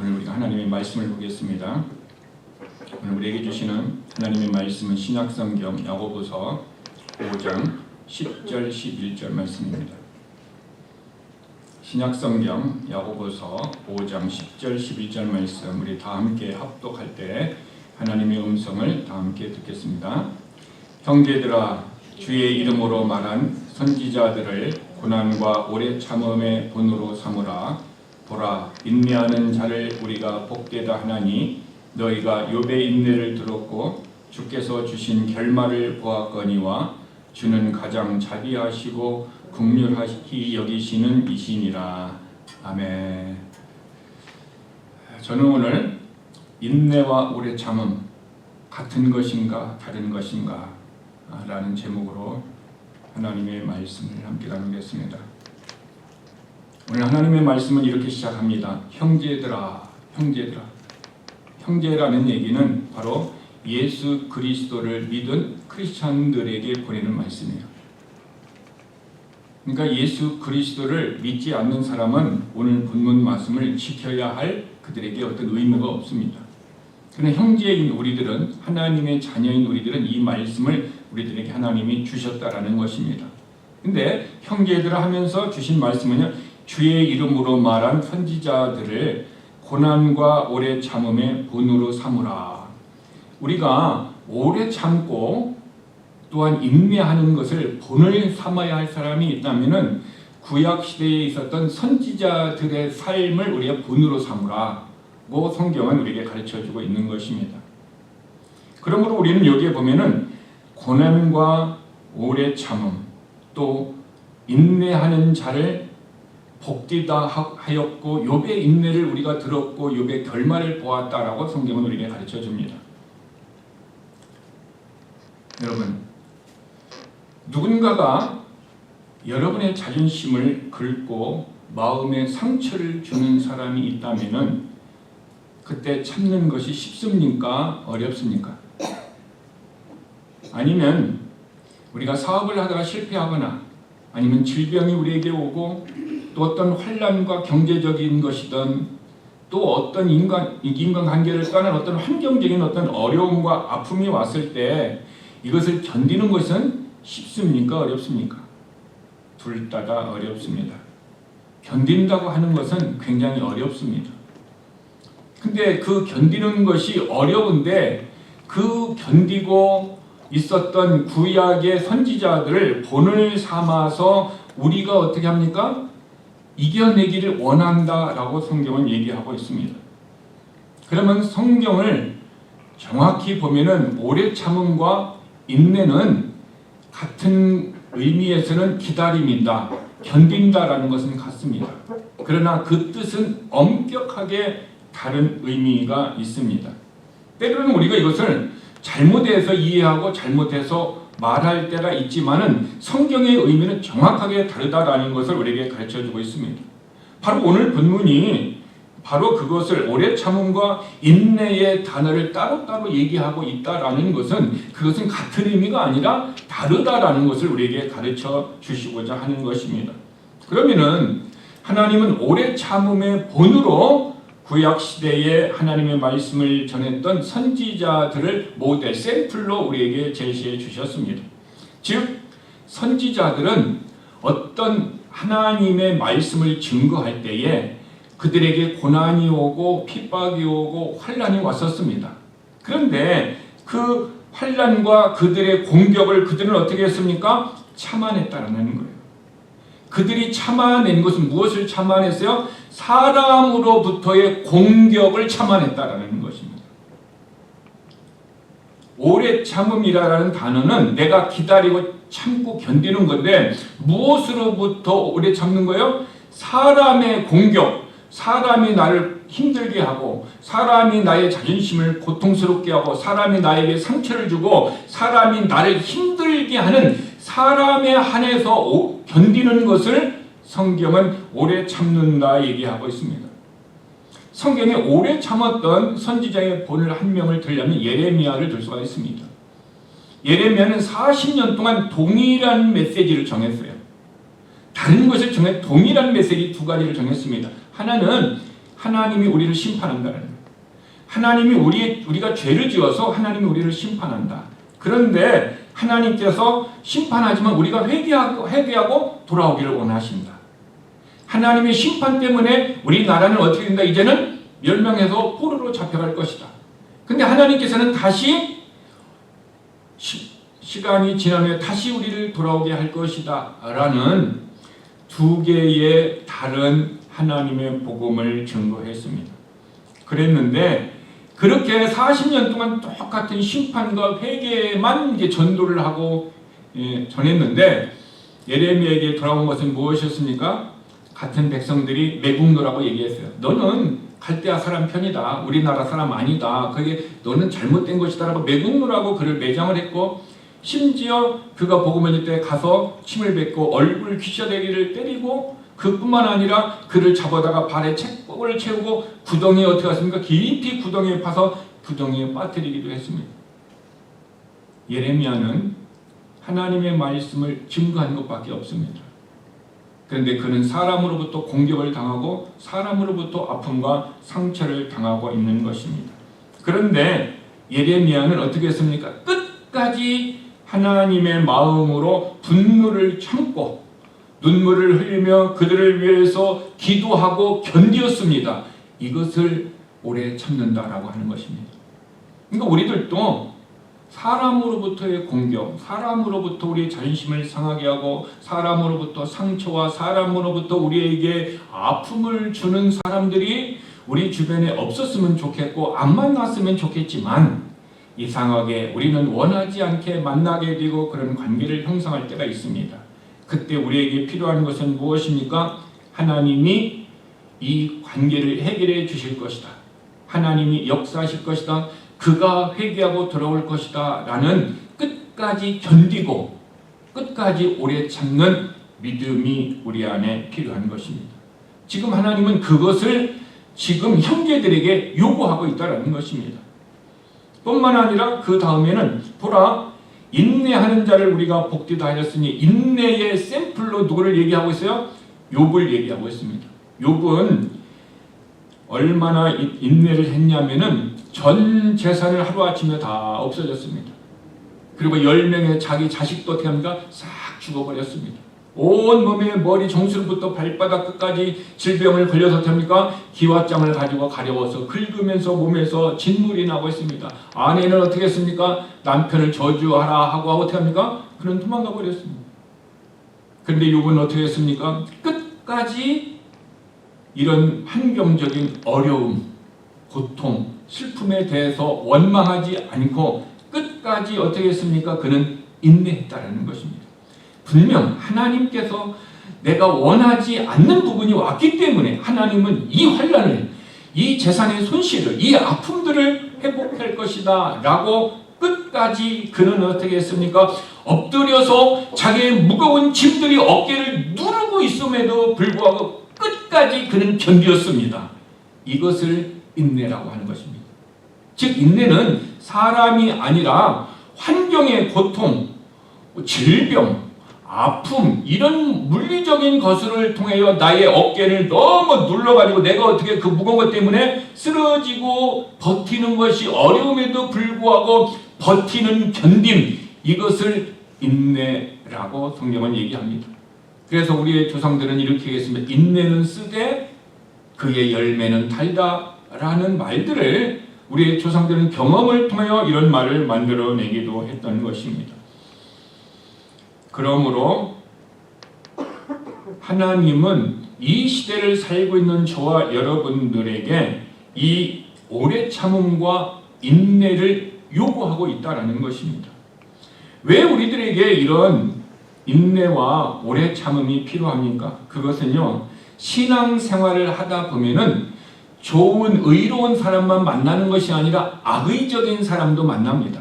오늘 우리가 하나님의 말씀을 보겠습니다. 오늘 우리에게 주시는 하나님의 말씀은 신약성경 야고보서 5장 10절 11절 말씀입니다. 신약성경 야고보서 5장 10절 11절 말씀 우리 다 함께 합독할 때 하나님의 음성을 다 함께 듣겠습니다. 형제들아, 주의 이름으로 말한 선지자들을 고난과 오래 참음의 본으로 삼으라. 보라, 인내하는 자를 우리가 복되다 하나니 너희가 욥의 인내를 들었고 주께서 주신 결말을 보았거니와 주는 가장 자비하시고 긍휼하시 여기시는 이시니라. 아멘. 저는 오늘 인내와 오래 참음 같은 것인가 다른 것인가 라는 제목으로 하나님의 말씀을 함께 나누겠습니다. 오늘 하나님의 말씀은 이렇게 시작합니다. 형제들아, 형제들아. 형제라는 얘기는 바로 예수 그리스도를 믿은 크리스찬들에게 보내는 말씀이에요. 그러니까 예수 그리스도를 믿지 않는 사람은 오늘 본문 말씀을 지켜야 할 그들에게 어떤 의무가 없습니다. 그러나 형제인 우리들은, 하나님의 자녀인 우리들은 이 말씀을 우리들에게 하나님이 주셨다라는 것입니다. 근데 형제들아 하면서 주신 말씀은요, 주의 이름으로 말한 선지자들을 고난과 오래 참음의 본으로 삼으라. 우리가 오래 참고 또한 인내하는 것을 본을 삼아야 할 사람이 있다면은 구약 시대에 있었던 선지자들의 삶을 우리가 본으로 삼으라고 성경은 우리에게 가르쳐주고 있는 것입니다. 그러므로 우리는 여기에 보면은 고난과 오래 참음 또 인내하는 자를 복되다 하였고 욥의 인내를 우리가 들었고 욥의 결말을 보았다라고 성경은 우리에게 가르쳐 줍니다. 여러분, 누군가가 여러분의 자존심을 긁고 마음에 상처를 주는 사람이 있다면은 그때 참는 것이 쉽습니까? 어렵습니까? 아니면 우리가 사업을 하다가 실패하거나 아니면 질병이 우리에게 오고 또 어떤 환난과 경제적인 것이든 또 어떤 인간관계를 떠난 어떤 환경적인 어떤 어려움과 아픔이 왔을 때 이것을 견디는 것은 쉽습니까? 어렵습니까? 둘 다가 어렵습니다. 견딘다고 하는 것은 굉장히 어렵습니다. 근데 그 견디는 것이 어려운데 그 견디고 있었던 구약의 선지자들을 본을 삼아서 우리가 어떻게 합니까? 이겨내기를 원한다라고 성경은 얘기하고 있습니다. 그러면 성경을 정확히 보면은 오래 참음과 인내는 같은 의미에서는 기다림이다, 견딘다라는 것은 같습니다. 그러나 그 뜻은 엄격하게 다른 의미가 있습니다. 때로는 우리가 이것을 잘못해서 이해하고 잘못해서 말할 때가 있지만은 성경의 의미는 정확하게 다르다라는 것을 우리에게 가르쳐주고 있습니다. 바로 오늘 본문이 바로 그것을 오래 참음과 인내의 단어를 따로따로 얘기하고 있다라는 것은 그것은 같은 의미가 아니라 다르다라는 것을 우리에게 가르쳐 주시고자 하는 것입니다. 그러면은 하나님은 오래 참음의 본으로 구약 시대에 하나님의 말씀을 전했던 선지자들을 모델, 샘플로 우리에게 제시해 주셨습니다. 즉 선지자들은 어떤 하나님의 말씀을 증거할 때에 그들에게 고난이 오고 핍박이 오고 환난이 왔었습니다. 그런데 그 환난과 그들의 공격을 그들은 어떻게 했습니까? 참아냈다는 거예요. 그들이 참아낸 것은 무엇을 참아냈어요? 사람으로부터의 공격을 참아냈다라는 것입니다. 오래 참음이라는 단어는 내가 기다리고 참고 견디는 건데 무엇으로부터 오래 참는 거예요? 사람의 공격, 사람이 나를 힘들게 하고 사람이 나의 자존심을 고통스럽게 하고 사람이 나에게 상처를 주고 사람이 나를 힘들게 하는 사람에 한해서 견디는 것을 성경은 오래 참는다 얘기하고 있습니다. 성경에 오래 참았던 선지자의 본을 한 명을 들려면 예레미야를 들 수가 있습니다. 예레미야는 40년 동안 동일한 메시지를 정했어요. 다른 것을 정해 동일한 메시지 두 가지를 정했습니다. 하나는 하나님이 우리를 심판한다는 거예요. 하나님이 우리가 죄를 지어서 하나님이 우리를 심판한다. 그런데 하나님께서 심판하지만 우리가 회개하고 돌아오기를 원하신다. 하나님의 심판 때문에 우리나라는 어떻게 된다? 이제는 멸망해서 포로로 잡혀갈 것이다. 근데 하나님께서는 다시 시간이 지난 후에 다시 우리를 돌아오게 할 것이다 라는 두 개의 다른 하나님의 복음을 증거했습니다. 그랬는데 그렇게 40년 동안 똑같은 심판과 회개만 이제 전도를 하고 전했는데 예레미야에게 돌아온 것은 무엇이었습니까? 같은 백성들이 매국노라고 얘기했어요. 너는 갈대아 사람 편이다. 우리나라 사람 아니다. 그게 너는 잘못된 것이다 라고 매국노라고 그를 매장을 했고 심지어 그가 복음을 전할 때 가서 침을 뱉고 얼굴 귀셔대기를 때리고 그뿐만 아니라 그를 잡아다가 발에 책복을 채우고 구덩이에 어떻게 했습니까? 깊이 구덩이에 파서 구덩이에 빠뜨리기도 했습니다. 예레미야는 하나님의 말씀을 증거한 것밖에 없습니다. 그런데 그는 사람으로부터 공격을 당하고 사람으로부터 아픔과 상처를 당하고 있는 것입니다. 그런데 예레미야는 어떻게 했습니까? 끝까지 하나님의 마음으로 분노를 참고 눈물을 흘리며 그들을 위해서 기도하고 견디었습니다. 이것을 오래 참는다라고 하는 것입니다. 그러니까 우리들도 사람으로부터의 공격, 사람으로부터 우리의 자존심을 상하게 하고 사람으로부터 상처와 사람으로부터 우리에게 아픔을 주는 사람들이 우리 주변에 없었으면 좋겠고 안 만났으면 좋겠지만 이상하게 우리는 원하지 않게 만나게 되고 그런 관계를 형성할 때가 있습니다. 그때 우리에게 필요한 것은 무엇입니까? 하나님이 이 관계를 해결해 주실 것이다. 하나님이 역사하실 것이다. 그가 회개하고 돌아올 것이다 라는 끝까지 견디고 끝까지 오래 참는 믿음이 우리 안에 필요한 것입니다. 지금 하나님은 그것을 지금 형제들에게 요구하고 있다는 것입니다. 뿐만 아니라 그 다음에는 보라 인내하는 자를 우리가 복되다 하였으니 인내의 샘플로 누구를 얘기하고 있어요? 욥을 얘기하고 있습니다. 욥은 얼마나 인내를 했냐면은 전 재산을 하루아침에 다 없어졌습니다. 그리고 10명의 자기 자식도 어떻게 합니까? 싹 죽어버렸습니다. 온 몸에 머리 정수리부터 발바닥 끝까지 질병을 걸려서 어떻게 합니까? 기왓장을 가지고 가려워서 긁으면서 몸에서 진물이 나고 있습니다. 아내는 어떻게 했습니까? 남편을 저주하라 하고 어떻게 합니까? 그는 도망가 버렸습니다. 그런데 욥은 어떻게 했습니까? 끝까지 이런 환경적인 어려움, 고통, 슬픔에 대해서 원망하지 않고 끝까지 어떻게 했습니까? 그는 인내했다는 것입니다. 분명 하나님께서 내가 원하지 않는 부분이 왔기 때문에 하나님은 이 환난을, 이 재산의 손실을, 이 아픔들을 회복할 것이다 라고 끝까지 그는 어떻게 했습니까? 엎드려서 자기의 무거운 짐들이 어깨를 누르고 있음에도 불구하고 끝까지 그는 견디었습니다. 이것을 인내라고 하는 것입니다. 즉 인내는 사람이 아니라 환경의 고통, 질병, 아픔 이런 물리적인 것을 통하여 나의 어깨를 너무 눌러가지고 내가 어떻게 그 무거운 것 때문에 쓰러지고 버티는 것이 어려움에도 불구하고 버티는 견딤 이것을 인내라고 성경은 얘기합니다. 그래서 우리의 조상들은 이렇게 얘기했습니다. 인내는 쓰되 그의 열매는 달다 라는 말들을 우리의 조상들은 경험을 통하여 이런 말을 만들어내기도 했던 것입니다. 그러므로 하나님은 이 시대를 살고 있는 저와 여러분들에게 이 오래 참음과 인내를 요구하고 있다는 것입니다. 왜 우리들에게 이런 인내와 오래 참음이 필요합니까? 그것은요, 신앙생활을 하다 보면은 좋은 의로운 사람만 만나는 것이 아니라 악의적인 사람도 만납니다.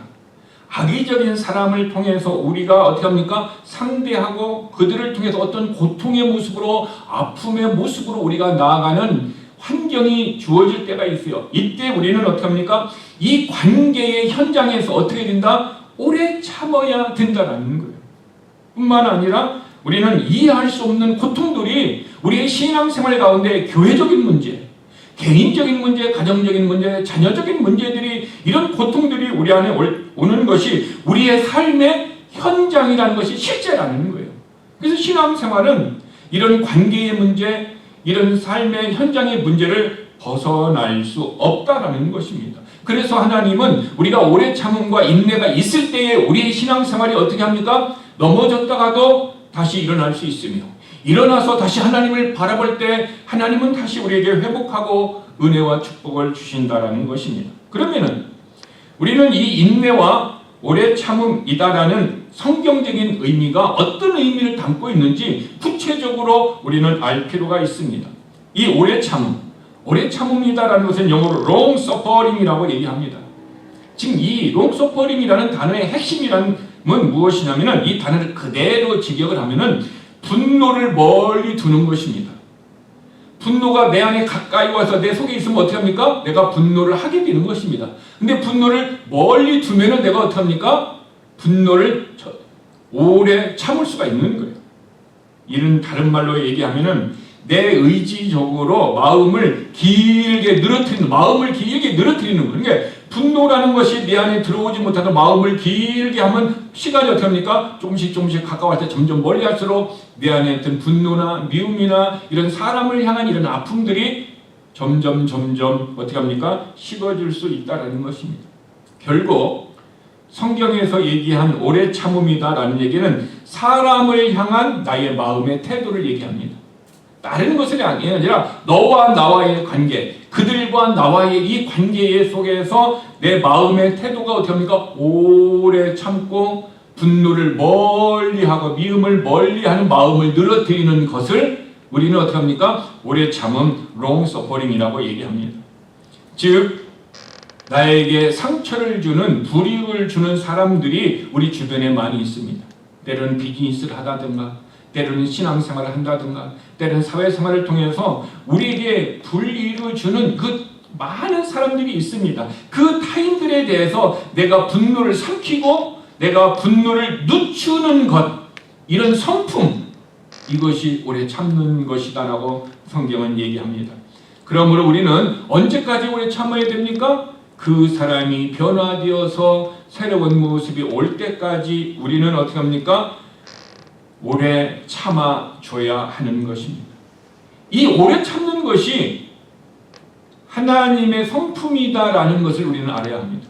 악의적인 사람을 통해서 우리가 어떻게 합니까? 상대하고 그들을 통해서 어떤 고통의 모습으로 아픔의 모습으로 우리가 나아가는 환경이 주어질 때가 있어요. 이때 우리는 어떻게 합니까? 이 관계의 현장에서 어떻게 된다? 오래 참아야 된다는 거예요. 뿐만 아니라 우리는 이해할 수 없는 고통들이 우리의 신앙생활 가운데 교회적인 문제, 개인적인 문제, 가정적인 문제, 자녀적인 문제들이, 이런 고통들이 우리 안에 오는 것이 우리의 삶의 현장이라는 것이 실제라는 거예요. 그래서 신앙생활은 이런 관계의 문제, 이런 삶의 현장의 문제를 벗어날 수 없다라는 것입니다. 그래서 하나님은 우리가 오래 참음과 인내가 있을 때에 우리의 신앙생활이 어떻게 합니까? 넘어졌다가도 다시 일어날 수 있으며, 일어나서 다시 하나님을 바라볼 때 하나님은 다시 우리에게 회복하고 은혜와 축복을 주신다라는 것입니다. 그러면은 우리는 이 인내와 오래 참음이다라는 성경적인 의미가 어떤 의미를 담고 있는지 구체적으로 우리는 알 필요가 있습니다. 이 오래 참음이다라는 것은 영어로 long suffering이라고 얘기합니다. 지금 이 long suffering이라는 단어의 핵심이란 무엇이냐면은, 이 단어를 그대로 직역을 하면은 분노를 멀리 두는 것입니다. 분노가 내 안에 가까이 와서 내 속에 있으면 어떻게 합니까? 내가 분노를 하게 되는 것입니다. 근데 분노를 멀리 두면은 내가 어떻게 합니까? 분노를 오래 참을 수가 있는 거예요. 이런 다른 말로 얘기하면은 내 의지적으로 마음을 길게 늘어뜨리는 거예요. 그러니까 분노라는 것이 내 안에 들어오지 못하는 마음을 길게 하면 시간이 어떻게 합니까? 조금씩 가까워할 때 점점 멀리 할수록 내 안에 있던 분노나 미움이나 이런 사람을 향한 이런 아픔들이 점점 어떻게 합니까? 식어질 수 있다는 것입니다. 결국 성경에서 얘기한 오래 참음이다라는 얘기는 사람을 향한 나의 마음의 태도를 얘기합니다. 다른 것이 아니라 너와 나와의 관계, 그들과 나와의 이 관계 속에서 내 마음의 태도가 어떻게 합니까? 오래 참고 분노를 멀리하고 미움을 멀리하는 마음을 늘어뜨리는 것을 우리는 어떻게 합니까? 오래 참음, long suffering이라고 얘기합니다. 즉 나에게 상처를 주는, 불이익을 주는 사람들이 우리 주변에 많이 있습니다. 때로는 비즈니스를 하다든가, 때로는 신앙생활을 한다든가, 때로는 사회생활을 통해서 우리에게 불이익을 주는 그 많은 사람들이 있습니다. 그 타인들에 대해서 내가 분노를 삼키고 내가 분노를 늦추는 것, 이런 성품, 이것이 오래 참는 것이다라고 성경은 얘기합니다. 그러므로 우리는 언제까지 오래 참아야 됩니까? 그 사람이 변화되어서 새로운 모습이 올 때까지 우리는 어떻게 합니까? 오래 참아줘야 하는 것입니다. 이 오래 참는 것이 하나님의 성품이다라는 것을 우리는 알아야 합니다.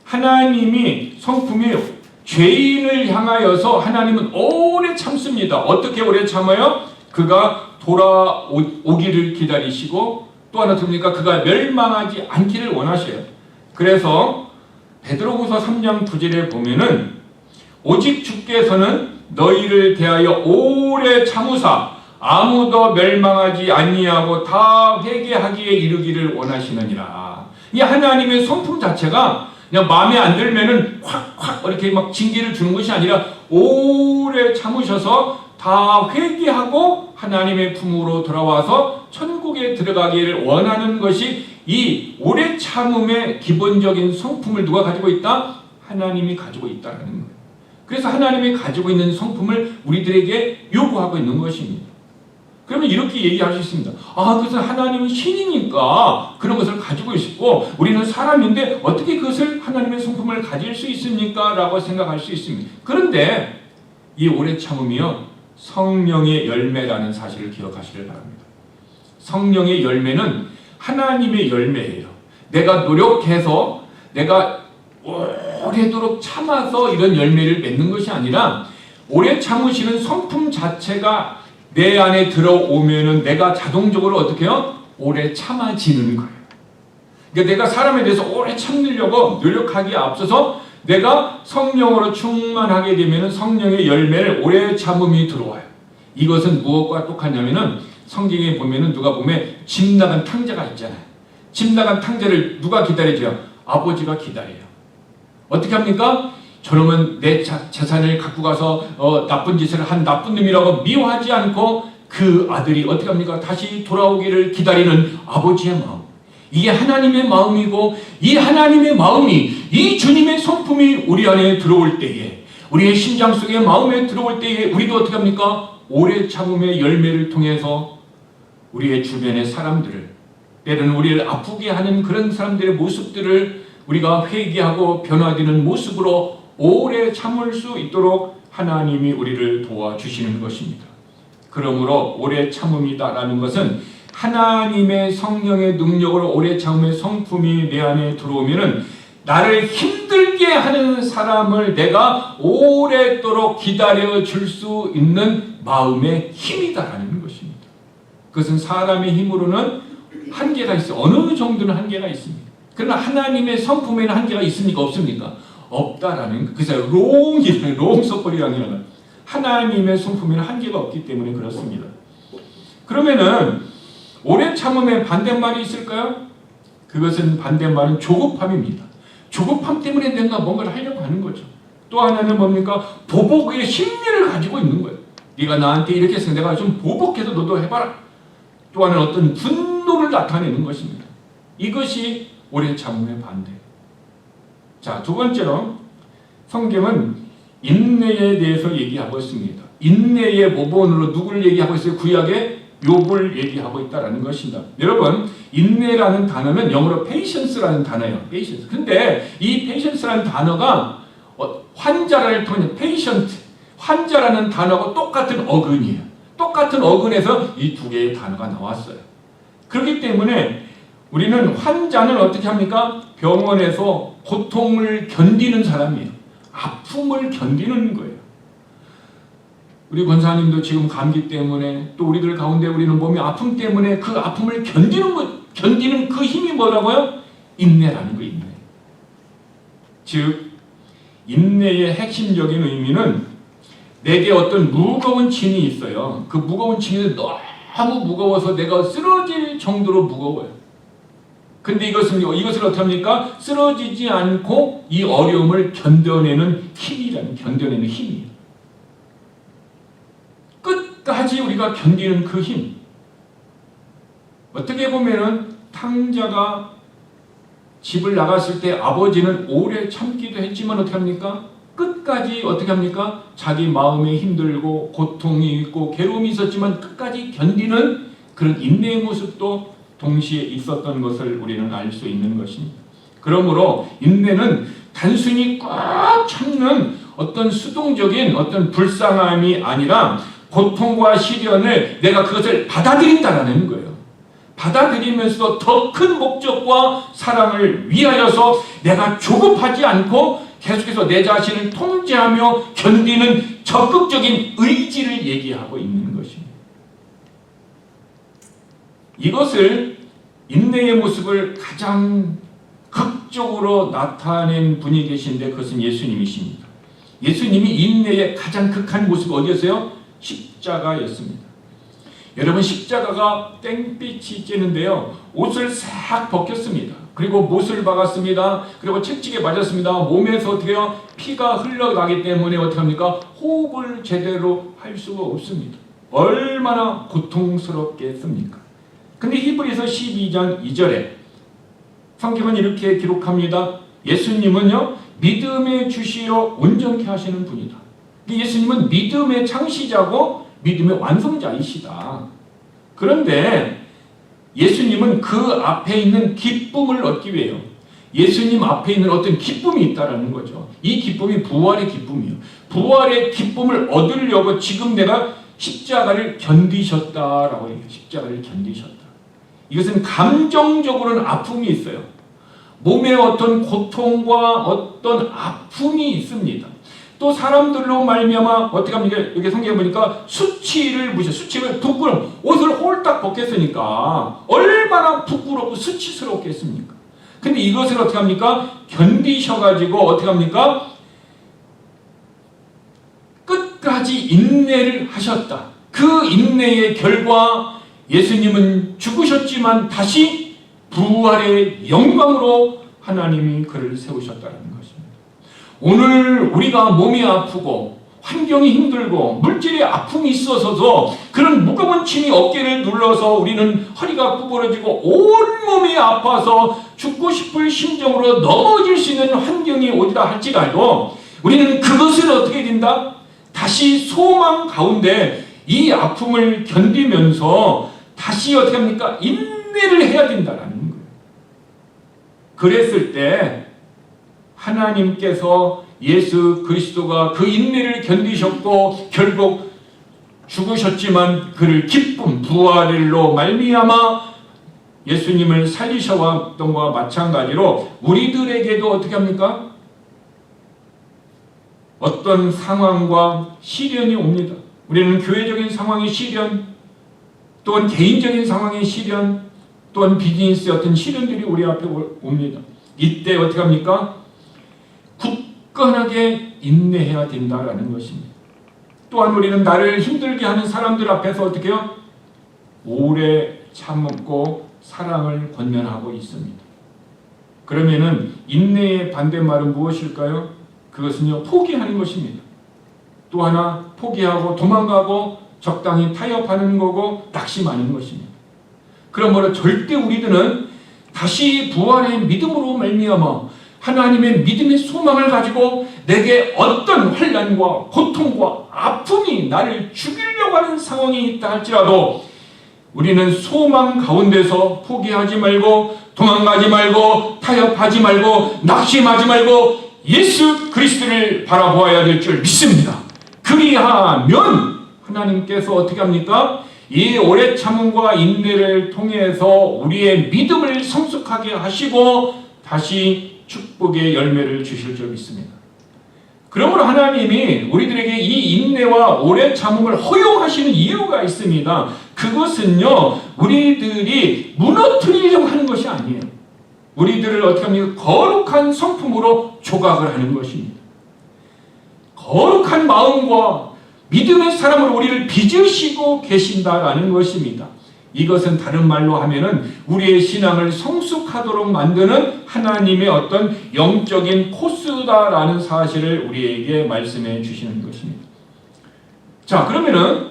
하나님이 성품이 죄인을 향하여서 하나님은 오래 참습니다. 어떻게 오래 참아요? 그가 돌아오기를 기다리시고, 또 하나 듭니까? 그가 멸망하지 않기를 원하셔요. 그래서 베드로후서 3장 9절에 보면은 오직 주께서는 너희를 대하여 오래 참으사 아무도 멸망하지 아니하고 다 회개하기에 이르기를 원하시느니라. 이 하나님의 성품 자체가 그냥 마음에 안 들면은 확 이렇게 막 징계를 주는 것이 아니라 오래 참으셔서 다 회개하고 하나님의 품으로 돌아와서 천국에 들어가기를 원하는 것이, 이 오래 참음의 기본적인 성품을 누가 가지고 있다? 하나님이 가지고 있다는 거예요. 그래서 하나님이 가지고 있는 성품을 우리들에게 요구하고 있는 것입니다. 그러면 이렇게 얘기할 수 있습니다. 그것은 하나님은 신이니까 그런 것을 가지고 있고 우리는 사람인데 어떻게 그것을 하나님의 성품을 가질 수 있습니까? 라고 생각할 수 있습니다. 그런데 이 오래 참음이요, 성령의 열매라는 사실을 기억하시길 바랍니다. 성령의 열매는 하나님의 열매예요. 내가 노력해서, 내가 오래도록 참아서 이런 열매를 맺는 것이 아니라, 오래 참으시는 성품 자체가 내 안에 들어오면은 내가 자동적으로 어떻게 해요? 오래 참아지는 거예요. 그러니까 내가 사람에 대해서 오래 참으려고 노력하기에 앞서서 내가 성령으로 충만하게 되면은 성령의 열매를 오래 참음이 들어와요. 이것은 무엇과 똑같냐면은 성경에 보면은 누가 보면 집 나간 탕자가 있잖아요. 집 나간 탕자를 누가 기다려줘요? 아버지가 기다려요. 어떻게 합니까? 저놈은 내 재산을 갖고 가서 나쁜 짓을 한 나쁜 놈이라고 미워하지 않고 그 아들이 어떻게 합니까? 다시 돌아오기를 기다리는 아버지의 마음. 이게 하나님의 마음이고, 이 하나님의 마음이, 이 주님의 성품이 우리 안에 들어올 때에, 우리의 심장 속에 마음에 들어올 때에 우리도 어떻게 합니까? 오래 참음의 열매를 통해서 우리의 주변의 사람들을, 때로는 우리를 아프게 하는 그런 사람들의 모습들을 우리가 회개하고 변화되는 모습으로 오래 참을 수 있도록 하나님이 우리를 도와주시는 것입니다. 그러므로 오래 참음이다라는 것은 하나님의 성령의 능력으로 오래 참음의 성품이 내 안에 들어오면은 나를 힘들게 하는 사람을 내가 오랫도록 기다려 줄 수 있는 마음의 힘이다라는 것입니다. 그것은 사람의 힘으로는 한계가 있어요. 어느 정도는 한계가 있습니다. 그러나 하나님의 성품에는 한계가 있습니까? 없습니까? 없다라는 거. 그래서 롱서퍼리라는 하나님의 성품에는 한계가 없기 때문에 그렇습니다. 그러면은 오래 참음의 반대말이 있을까요? 그것은 반대말은 조급함입니다. 조급함 때문에 내가 뭔가를 하려고 하는 거죠. 또 하나는 뭡니까? 보복의 심리를 가지고 있는 거예요. 네가 나한테 이렇게 해서 내가 좀 보복해서 너도 해봐라. 또 하나는 어떤 분노를 나타내는 것입니다. 이것이 오래 참음의 반대. 자, 두 번째로 성경은 인내에 대해서 얘기하고 있습니다. 인내의 모본으로 누구를 얘기하고 있어요? 구약의 욥을 얘기하고 있다는 것입니다. 여러분, 인내라는 단어는 영어로 patience라는 단어예요. patience. 근데 이 patience라는 단어가 환자를 통해 patient, 환자라는 단어하고 똑같은 어근이에요. 똑같은 어근에서 이 두 개의 단어가 나왔어요. 그렇기 때문에 우리는 환자는 어떻게 합니까? 병원에서 고통을 견디는 사람이에요. 아픔을 견디는 거예요. 우리 권사님도 지금 감기 때문에 또 우리들 가운데 우리는 몸의 아픔 때문에 그 아픔을 견디는 그 힘이 뭐라고요? 인내라는 거예요. 인내. 즉 인내의 핵심적인 의미는 내게 어떤 무거운 짐이 있어요. 그 무거운 짐이 너무 무거워서 내가 쓰러질 정도로 무거워요. 근데 이것을 어떻게 합니까? 쓰러지지 않고 이 어려움을 견뎌내는 힘이에요. 끝까지 우리가 견디는 그 힘. 어떻게 보면은 탕자가 집을 나갔을 때 아버지는 오래 참기도 했지만 어떻게 합니까? 끝까지 어떻게 합니까? 자기 마음에 힘들고 고통이 있고 괴로움이 있었지만 끝까지 견디는 그런 인내의 모습도 동시에 있었던 것을 우리는 알 수 있는 것입니다. 그러므로 인내는 단순히 꽉 참는 어떤 수동적인 어떤 불쌍함이 아니라 고통과 시련을 내가 그것을 받아들인다라는 거예요. 받아들이면서도 더 큰 목적과 사랑을 위하여서 내가 조급하지 않고 계속해서 내 자신을 통제하며 견디는 적극적인 의지를 얘기하고 있는 것입니다. 이것을 인내의 모습을 가장 극적으로 나타낸 분이 계신데 그것은 예수님이십니다. 예수님이 인내의 가장 극한 모습이 어디였어요? 십자가였습니다. 여러분, 십자가가 땡빛이 쬐는데요. 옷을 싹 벗겼습니다. 그리고 못을 박았습니다. 그리고 채찍에 맞았습니다. 몸에서 어떻게요? 피가 흘러나기 때문에 어떻게 합니까? 호흡을 제대로 할 수가 없습니다. 얼마나 고통스럽겠습니까? 근데 히브리서 12장 2절에 성경은 이렇게 기록합니다. 예수님은요, 믿음의 주시로 온전케 하시는 분이다. 예수님은 믿음의 창시자고 믿음의 완성자이시다. 그런데 예수님은 그 앞에 있는 기쁨을 얻기 위해요. 예수님 앞에 있는 어떤 기쁨이 있다는 거죠. 이 기쁨이 부활의 기쁨이에요. 부활의 기쁨을 얻으려고 지금 내가 십자가를 견디셨다라고 해요. 십자가를 견디셨다. 이것은 감정적으로는 아픔이 있어요. 몸에 어떤 고통과 어떤 아픔이 있습니다. 또 사람들로 말미암아 어떻게 합니까? 여기 성경에 보니까 수치를 부끄러움, 옷을 홀딱 벗겼으니까 얼마나 부끄럽고 수치스럽겠습니까? 근데 이것을 어떻게 합니까? 견디셔가지고 어떻게 합니까? 끝까지 인내를 하셨다. 그 인내의 결과 예수님은 죽으셨지만 다시 부활의 영광으로 하나님이 그를 세우셨다는 것입니다. 오늘 우리가 몸이 아프고 환경이 힘들고 물질의 아픔이 있어서도 그런 무거운 짐이 어깨를 눌러서 우리는 허리가 구부러지고 온몸이 아파서 죽고 싶을 심정으로 넘어질 수 있는 환경이 오리라 할지라도 우리는 그것을 어떻게 된다? 다시 소망 가운데 이 아픔을 견디면서 다시 어떻게 합니까? 인내를 해야 된다라는 거예요. 그랬을 때 하나님께서 예수 그리스도가 그 인내를 견디셨고 결국 죽으셨지만 그를 기쁨 부활로 말미암아 예수님을 살리셔왔던 것과 마찬가지로 우리들에게도 어떻게 합니까? 어떤 상황과 시련이 옵니다. 우리는 교회적인 상황의 시련, 또한 개인적인 상황의 시련, 또한 비즈니스의 어떤 시련들이 우리 앞에 옵니다. 이때 어떻게 합니까? 굳건하게 인내해야 된다라는 것입니다. 또한 우리는 나를 힘들게 하는 사람들 앞에서 어떻게 해요? 오래 참고 사랑을 권면하고 있습니다. 그러면은 인내의 반대말은 무엇일까요? 그것은요, 포기하는 것입니다. 또 하나 포기하고 도망가고 적당히 타협하는 거고 낙심하는 것입니다. 그러므로 절대 우리들은 다시 부활의 믿음으로 말미암아 하나님의 믿음의 소망을 가지고 내게 어떤 환난과 고통과 아픔이 나를 죽이려고 하는 상황이 있다 할지라도 우리는 소망 가운데서 포기하지 말고 도망가지 말고 타협하지 말고 낙심하지 말고 예수 그리스도를 바라보아야 될 줄 믿습니다. 그리하면 하나님께서 어떻게 합니까? 이 오래 참음과 인내를 통해서 우리의 믿음을 성숙하게 하시고 다시 축복의 열매를 주실 줄 믿습니다. 그러므로 하나님이 우리들에게 이 인내와 오래 참음을 허용하시는 이유가 있습니다. 그것은요, 우리들이 무너뜨리려고 하는 것이 아니에요. 우리들을 어떻게 합니까? 거룩한 성품으로 조각을 하는 것입니다. 거룩한 마음과 믿음의 사람으로 우리를 빚으시고 계신다라는 것입니다. 이것은 다른 말로 하면은 우리의 신앙을 성숙하도록 만드는 하나님의 어떤 영적인 코스다라는 사실을 우리에게 말씀해 주시는 것입니다. 자, 그러면은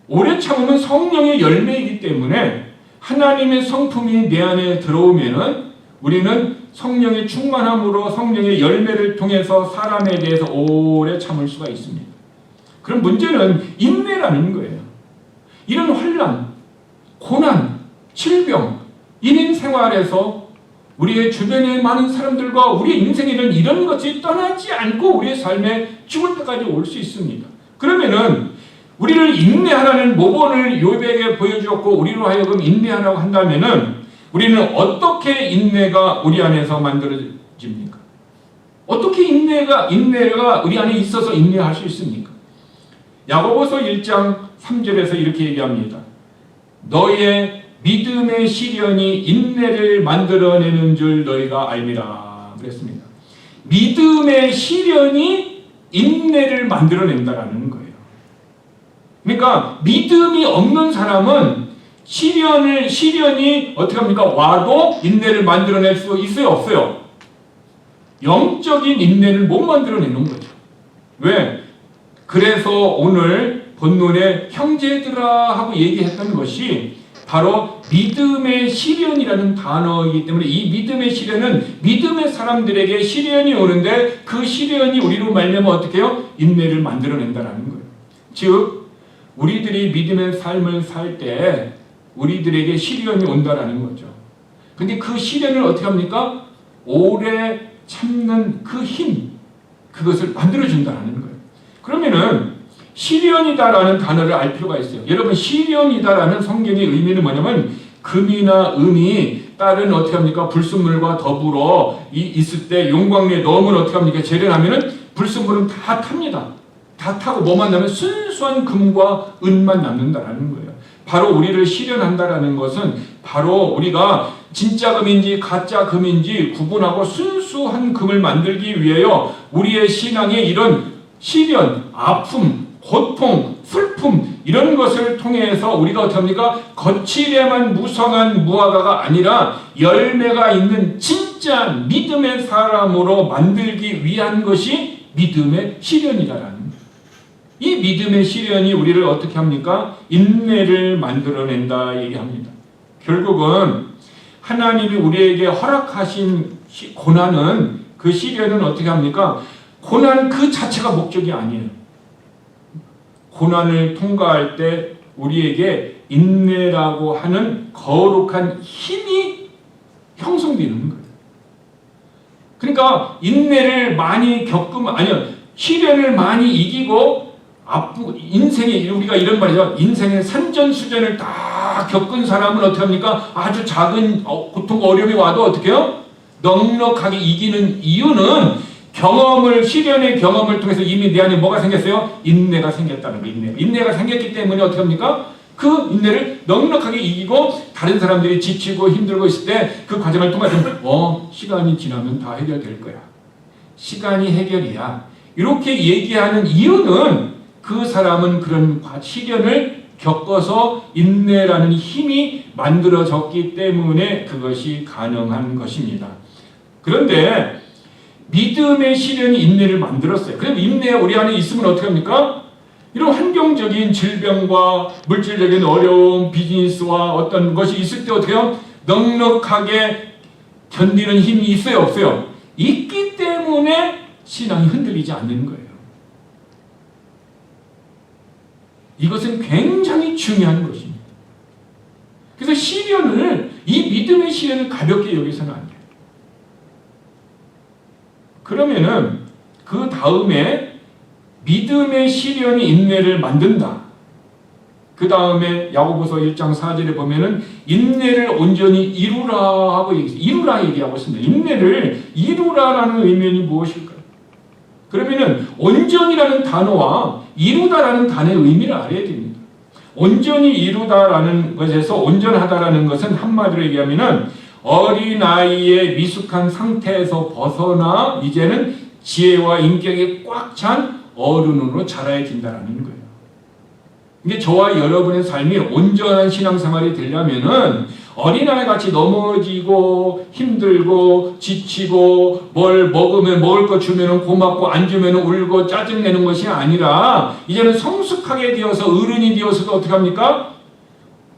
오래 참음은 성령의 열매이기 때문에 하나님의 성품이 내 안에 들어오면은 우리는 성령의 충만함으로 성령의 열매를 통해서 사람에 대해서 오래 참을 수가 있습니다. 그럼 문제는 인내라는 거예요. 이런 환난, 고난, 질병, 인인 생활에서 우리의 주변에 많은 사람들과 우리의 인생에는 이런 것이 떠나지 않고 우리의 삶에 죽을 때까지 올 수 있습니다. 그러면은 우리를 인내하라는 모본을 요백에 보여주었고 우리로 하여금 인내하라고 한다면은 우리는 어떻게 인내가 우리 안에서 만들어집니까? 어떻게 인내가 우리 안에 있어서 인내할 수 있습니까? 야고보서 1장 3절에서 이렇게 얘기합니다. 너의 믿음의 시련이 인내를 만들어내는 줄 너희가 알미라 그랬습니다. 믿음의 시련이 인내를 만들어낸다라는 거예요. 그러니까 믿음이 없는 사람은 시련이 어떻게 합니까? 와도 인내를 만들어낼 수 있어요? 없어요? 영적인 인내를 못 만들어내는 거죠. 왜? 그래서 오늘 본문에 형제들아 하고 얘기했던 것이 바로 믿음의 시련이라는 단어이기 때문에 이 믿음의 시련은 믿음의 사람들에게 시련이 오는데 그 시련이 우리로 말미암아 어떻게 해요? 인내를 만들어낸다는 거예요. 즉 우리들이 믿음의 삶을 살 때 우리들에게 시련이 온다라는 거죠. 근데 그 시련을 어떻게 합니까? 오래 참는 그 힘, 그것을 만들어준다는 거예요. 그러면은 시련이다라는 단어를 알 필요가 있어요. 여러분, 시련이다라는 성경의 의미는 뭐냐면 금이나 음이 딸은 어떻게 합니까? 불순물과 더불어 있을 때 용광로에 넣으면 어떻게 합니까? 재련하면은 불순물은 다 탑니다. 다 타고 뭐만 남으면 순수한 금과 은만 남는다라는 거예요. 바로 우리를 시련한다라는 것은 바로 우리가 진짜 금인지 가짜 금인지 구분하고 순수한 금을 만들기 위하여 우리의 신앙에 이런 시련, 아픔, 고통, 슬픔 이런 것을 통해서 우리가 어떻게 합니까? 거칠에만 무성한 무화과가 아니라 열매가 있는 진짜 믿음의 사람으로 만들기 위한 것이 믿음의 시련이라는 거예요. 이 믿음의 시련이 우리를 어떻게 합니까? 인내를 만들어낸다 얘기합니다. 결국은 하나님이 우리에게 허락하신 고난은 그 시련은 어떻게 합니까? 고난 그 자체가 목적이 아니에요. 고난을 통과할 때 우리에게 인내라고 하는 거룩한 힘이 형성되는 거예요. 그러니까 인내를 많이 시련을 많이 이기고 인생에 우리가 이런 말이죠. 인생의 산전수전을 다 겪은 사람은 어떻게 합니까? 아주 작은 고통 어려움이 와도 어떻게 해요? 넉넉하게 이기는 이유는 시련의 경험을 통해서 이미 내 안에 뭐가 생겼어요? 인내가 생겼다는 거예요. 인내가 생겼기 때문에 어떻게 합니까? 그 인내를 넉넉하게 이기고 다른 사람들이 지치고 힘들고 있을 때 그 과정을 통해서 시간이 지나면 다 해결될 거야. 시간이 해결이야. 이렇게 얘기하는 이유는 그 사람은 그런 시련을 겪어서 인내라는 힘이 만들어졌기 때문에 그것이 가능한 것입니다. 그런데 믿음의 시련이 인내를 만들었어요. 그럼 인내 우리 안에 있으면 어떻게 합니까? 이런 환경적인 질병과 물질적인 어려움, 비즈니스와 어떤 것이 있을 때 어떻게 해요? 넉넉하게 견디는 힘이 있어요? 없어요? 있기 때문에 신앙이 흔들리지 않는 거예요. 이것은 굉장히 중요한 것입니다. 그래서 이 믿음의 시련을 가볍게 여기서는 안 돼요. 그러면은 그 다음에 믿음의 시련이 인내를 만든다. 그 다음에 야고보서 1장 4절에 보면은 인내를 온전히 이루라 하고 이루라 얘기하고 있습니다. 인내를 이루라라는 의미는 무엇일까요? 그러면은 온전이라는 단어와 이루다라는 단어의 의미를 알아야 됩니다. 온전히 이루다라는 것에서 온전하다라는 것은 한마디로 얘기하면은 어린아이의 미숙한 상태에서 벗어나 이제는 지혜와 인격이 꽉 찬 어른으로 자라야 된다는 거예요. 이게 저와 여러분의 삶이 온전한 신앙생활이 되려면은 어린아이 같이 넘어지고 힘들고 지치고 뭘 먹으면 먹을 거 주면은 고맙고 안 주면은 울고 짜증내는 것이 아니라 이제는 성숙하게 되어서 어른이 되어서도 어떻게 합니까?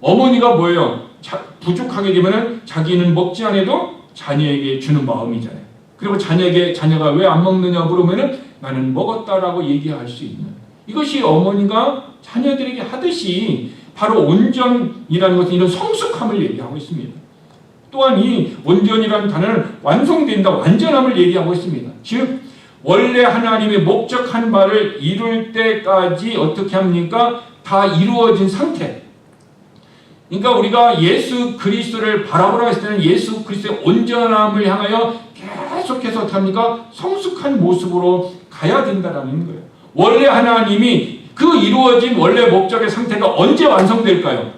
어머니가 뭐예요? 부족하게 되면은 자기는 먹지 않아도 자녀에게 주는 마음이잖아요. 그리고 자녀가 왜 안 먹느냐 물으면은 나는 먹었다라고 얘기할 수 있는 이것이 어머니가 자녀들에게 하듯이 바로 온전이라는 것은 이런 성숙함을 얘기하고 있습니다. 또한 이 온전이라는 단어는 완성된다, 완전함을 얘기하고 있습니다. 즉 원래 하나님의 목적한 바를 이룰 때까지 어떻게 합니까? 다 이루어진 상태. 그러니까 우리가 예수 그리스도를 바라보라 했을 때는 예수 그리스도의 온전함을 향하여 계속해서 어떻게 합니까? 성숙한 모습으로 가야 된다는 거예요. 원래 하나님이 그 이루어진 원래 목적의 상태가 언제 완성될까요?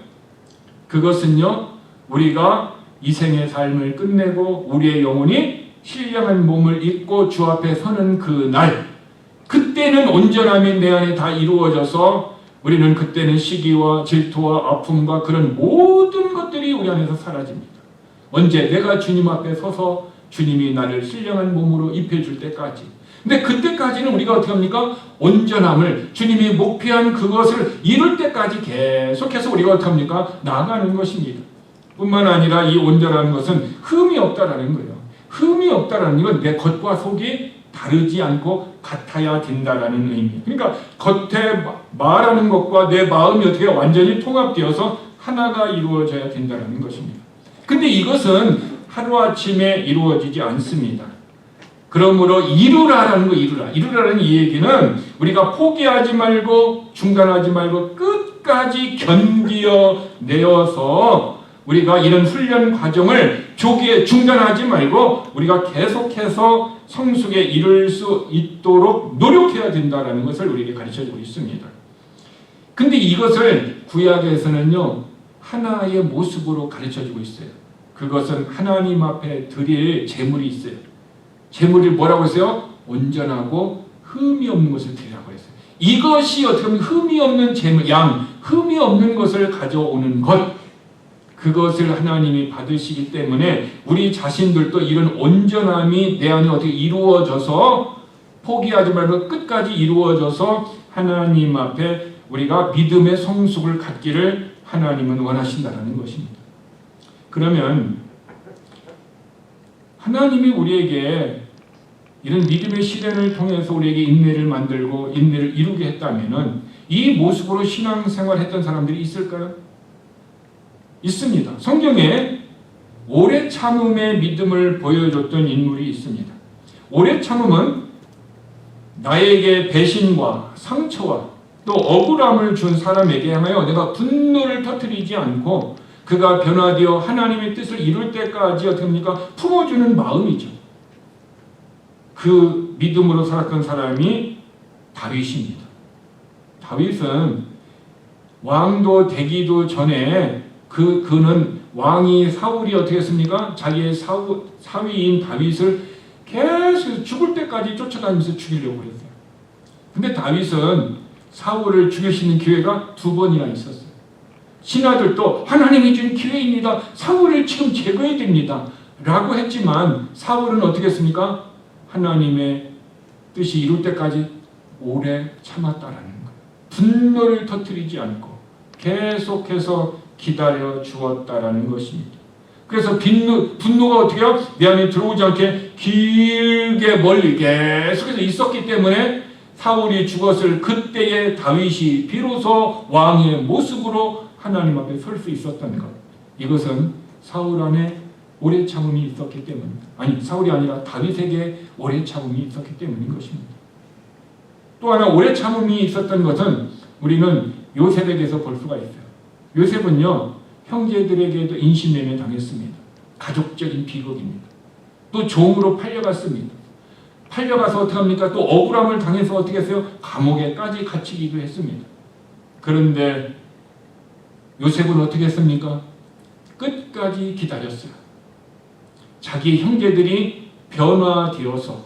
그것은요, 우리가 이 생의 삶을 끝내고 우리의 영혼이 신령한 몸을 입고 주 앞에 서는 그 날, 그때는 온전함이 내 안에 다 이루어져서 우리는 그때는 시기와 질투와 아픔과 그런 모든 것들이 우리 안에서 사라집니다. 언제? 내가 주님 앞에 서서 주님이 나를 신령한 몸으로 입혀줄 때까지. 근데 그때까지는 우리가 어떻게 합니까? 온전함을 주님이 목표한 그것을 이룰 때까지 계속해서 우리가 어떻게 합니까? 나아가는 것입니다. 뿐만 아니라 이 온전한 것은 흠이 없다라는 거예요. 흠이 없다라는 건 내 겉과 속이 다르지 않고 같아야 된다라는 의미. 그러니까 겉에 말하는 것과 내 마음이 어떻게 완전히 통합되어서 하나가 이루어져야 된다는 것입니다. 근데 이것은 하루아침에 이루어지지 않습니다. 그러므로 이루라라는 거, 이루라는 이 얘기는 우리가 포기하지 말고 중단하지 말고 끝까지 견디어내어서 우리가 이런 훈련 과정을 조기에 중단하지 말고 우리가 계속해서 성숙에 이를 수 있도록 노력해야 된다는 것을 우리에게 가르쳐주고 있습니다. 근데 이것을 구약에서는요, 하나의 모습으로 가르쳐주고 있어요. 그것은 하나님 앞에 드릴 제물이 있어요. 제물이 뭐라고 했어요? 온전하고 흠이 없는 것을 드리라고 했어요. 이것이 어떻게 보면 흠이 없는 제물, 흠이 없는 것을 가져오는 것, 그것을 하나님이 받으시기 때문에 우리 자신들도 이런 온전함이 내 안에 어떻게 이루어져서 포기하지 말고 끝까지 이루어져서 하나님 앞에 우리가 믿음의 성숙을 갖기를 하나님은 원하신다는 것입니다. 그러면 하나님이 우리에게 이런 믿음의 시련을 통해서 우리에게 인내를 만들고 인내를 이루게 했다면은 이 모습으로 신앙생활했던 사람들이 있을까요? 있습니다. 성경에 오래 참음의 믿음을 보여줬던 인물이 있습니다. 오래 참음은 나에게 배신과 상처와 또 억울함을 준 사람에게 하여 내가 분노를 터뜨리지 않고 그가 변화되어 하나님의 뜻을 이룰 때까지 어떻게 합니까? 품어주는 마음이죠. 그 믿음으로 살았던 사람이 다윗입니다. 다윗은 왕도 되기도 전에 그는 왕이 사울이 어떻게 했습니까? 자기의 사위인 다윗을 계속 죽을 때까지 쫓아다니면서 죽이려고 했어요. 근데 다윗은 사울을 죽일 수 있는 기회가 2번이나 있었어요. 신하들도 하나님이 준 기회입니다. 사울을 지금 제거해야 됩니다. 라고 했지만 사울은 어떻게 했습니까? 하나님의 뜻이 이룰 때까지 오래 참았다라는 거예요. 분노를 터뜨리지 않고 계속해서 기다려 주었다라는 것입니다. 그래서 분노가 어떻게 해요? 내 안에 들어오지 않게 길게 멀리 계속해서 있었기 때문에 사울이 죽었을 그때의 다윗이 비로소 왕의 모습으로 하나님 앞에 설 수 있었던 것. 이것은 사울 안에 오래 참음이 있었기 때문입니다. 아니, 사울이 아니라 다윗에게 오래 참음이 있었기 때문인 것입니다. 또 하나 오래 참음이 있었던 것은 우리는 요셉에게서 볼 수가 있어요. 요셉은요, 형제들에게도 인신매매 당했습니다. 가족적인 비극입니다. 또 종으로 팔려갔습니다. 팔려가서 어떻게 합니까? 또 억울함을 당해서 어떻게 했어요? 감옥에까지 갇히기도 했습니다. 그런데 요셉은 어떻게 했습니까? 끝까지 기다렸어요. 자기 형제들이 변화되어서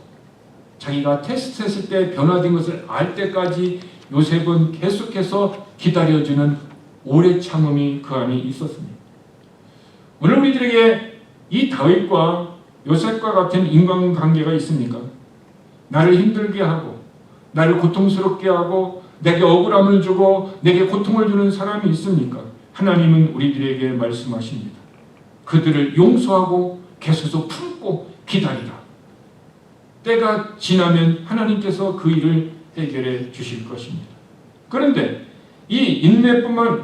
자기가 테스트했을 때 변화된 것을 알 때까지 요셉은 계속해서 기다려주는 오래 참음이 그 안에 있었습니다. 오늘 우리들에게 이 다윗과 요셉과 같은 인간관계가 있습니까? 나를 힘들게 하고 나를 고통스럽게 하고 내게 억울함을 주고 내게 고통을 주는 사람이 있습니까? 하나님은 우리들에게 말씀하십니다. 그들을 용서하고 계속해서 품고 기다리라. 때가 지나면 하나님께서 그 일을 해결해 주실 것입니다. 그런데 이 인내뿐만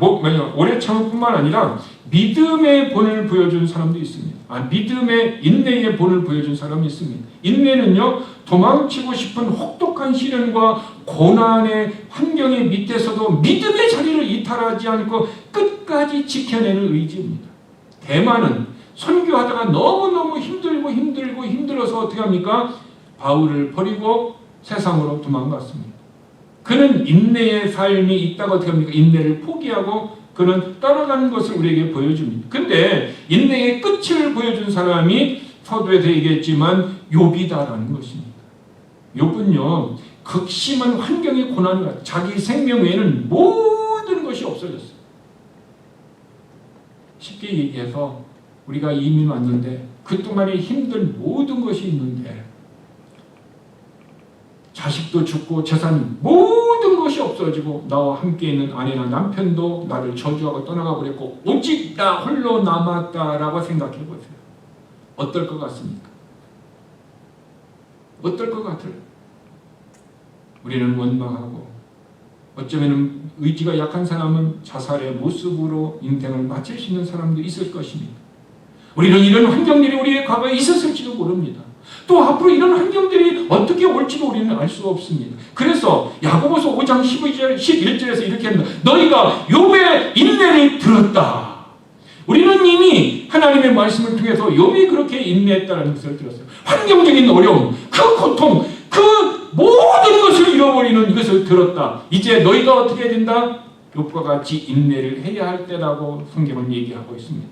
오래 참음뿐만 아니라 믿음의 본을 보여준 사람도 있습니다. 믿음의 인내의 본을 보여준 사람이 있습니다. 인내는요, 도망치고 싶은 혹독한 시련과 고난의 환경의 밑에서도 믿음의 자리를 이탈하지 않고 끝까지 지켜내는 의지입니다. 대만은 선교하다가 너무너무 힘들어서 어떻게 합니까? 바울을 버리고 세상으로 도망갔습니다. 그는 인내의 삶이 있다고 어떻게 합니까? 인내를 포기하고 그는 따라가는 것을 우리에게 보여줍니다. 근데 인내의 끝을 보여준 사람이 서두에서 얘기했지만 욥이다라는 것입니다. 욥은요, 극심한 환경의 고난과 자기 생명 외에는 모든 것이 없어졌어요. 쉽게 얘기해서 우리가 이민 왔는데 그동안에 힘든 모든 것이 있는데 자식도 죽고 재산 모든 것이 없어지고 나와 함께 있는 아내나 남편도 나를 저주하고 떠나가 버렸고 오직 나 홀로 남았다라고 생각해 보세요. 어떨 것 같습니까? 어떨 것 같아요? 우리는 원망하고 어쩌면 의지가 약한 사람은 자살의 모습으로 인생을 마칠 수 있는 사람도 있을 것입니다. 우리는 이런 환경들이 우리의 과거에 있었을지도 모릅니다. 또 앞으로 이런 환경들이 어떻게 올지도 우리는 알 수 없습니다. 그래서 야고보서 5장 11절에서 이렇게 합니다. 너희가 욥의 인내를 들었다. 우리는 이미 하나님의 말씀을 통해서 욥이 그렇게 인내했다는 것을 들었어요. 환경적인 어려움, 그 고통, 그 모든 것을 잃어버리는 이것을 들었다. 이제 너희가 어떻게 해야 된다? 욥과 같이 인내를 해야 할 때라고 성경은 얘기하고 있습니다.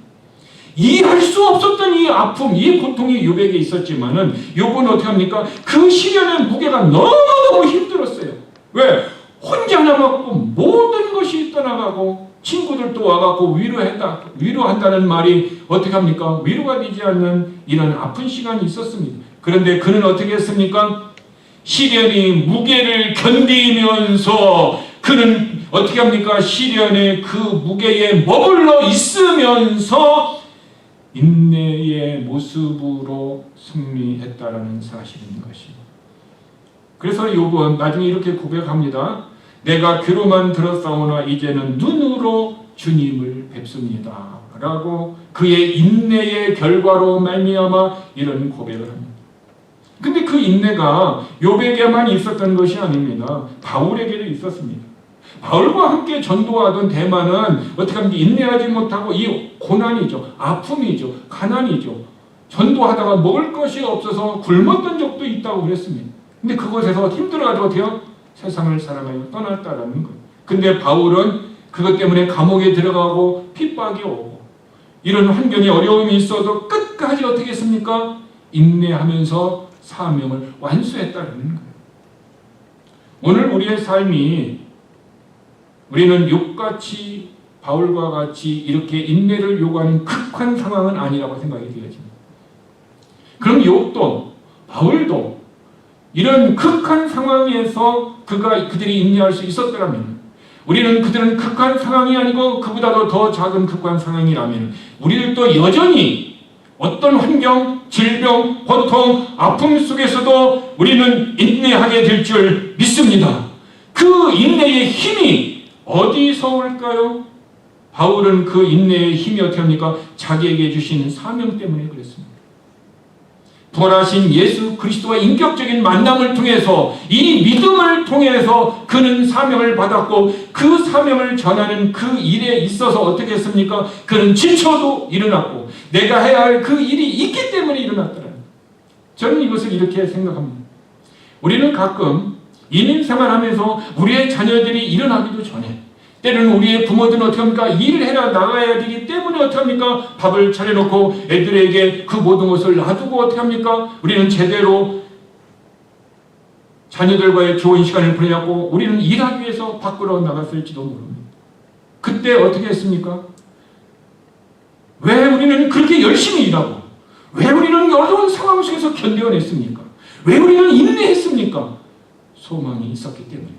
이해할 수 없었던 이 아픔, 이 고통이 욥에게 있었지만은 욥은 어떻게 합니까? 그 시련의 무게가 너무너무 힘들었어요. 왜? 혼자 남았고 모든 것이 떠나가고 친구들도 와갖고 위로한다는 말이 어떻게 합니까? 위로가 되지 않는 이런 아픈 시간이 있었습니다. 그런데 그는 어떻게 했습니까? 시련이 무게를 견디면서 그는 어떻게 합니까? 시련의 그 무게에 머물러 있으면서 인내의 모습으로 승리했다라는 사실인 것입니다. 그래서 욥은 나중에 이렇게 고백합니다. 내가 귀로만 들었사오나 이제는 눈으로 주님을 뵙습니다. 라고 그의 인내의 결과로 말미암아 이런 고백을 합니다. 근데 그 인내가 욥에게만 있었던 것이 아닙니다. 바울에게도 있었습니다. 바울과 함께 전도하던 대만은 어떻게 하면 인내하지 못하고 이 고난이죠. 아픔이죠. 가난이죠. 전도하다가 먹을 것이 없어서 굶었던 적도 있다고 그랬습니다. 근데 그곳에서 힘들어가지고 어때요? 세상을 사랑하여 떠났다라는 거예요. 근데 바울은 그것 때문에 감옥에 들어가고 핍박이 오고 이런 환경에 어려움이 있어도 끝까지 어떻게 했습니까? 인내하면서 사명을 완수했다는 거예요. 오늘 우리의 삶이 우리는 욥같이 바울과 같이 이렇게 인내를 요구하는 극한 상황은 아니라고 생각이 되어집니다. 그럼 욥도 바울도 이런 극한 상황에서 그들이 인내할 수 있었더라면 우리는 그들은 극한 상황이 아니고 그보다도 더 작은 극한 상황이라면 우리들도 여전히 어떤 환경, 질병, 고통, 아픔 속에서도 우리는 인내하게 될 줄 믿습니다. 그 인내의 힘이 어디서 올까요? 바울은 그 인내의 힘이 어떻게 합니까? 자기에게 주신 사명 때문에 그랬습니다. 부활하신 예수 그리스도와 인격적인 만남을 통해서 이 믿음을 통해서 그는 사명을 받았고 그 사명을 전하는 그 일에 있어서 어떻게 했습니까? 그는 지쳐도 일어났고 내가 해야 할 그 일이 있기 때문에 일어났더라. 저는 이것을 이렇게 생각합니다. 우리는 가끔 이민생활하면서 우리의 자녀들이 일어나기도 전에 때로는 우리의 부모들은 어떻게 합니까? 일을 해라 나가야 되기 때문에 어떻게 합니까? 밥을 차려놓고 애들에게 그 모든 것을 놔두고 어떻게 합니까? 우리는 제대로 자녀들과의 좋은 시간을 보내고 우리는 일하기 위해서 밖으로 나갔을지도 모릅니다. 그때 어떻게 했습니까? 왜 우리는 그렇게 열심히 일하고 왜 우리는 어려운 상황 속에서 견뎌냈습니까? 왜 우리는 인내했습니까? 소망이 있었기 때문입니다.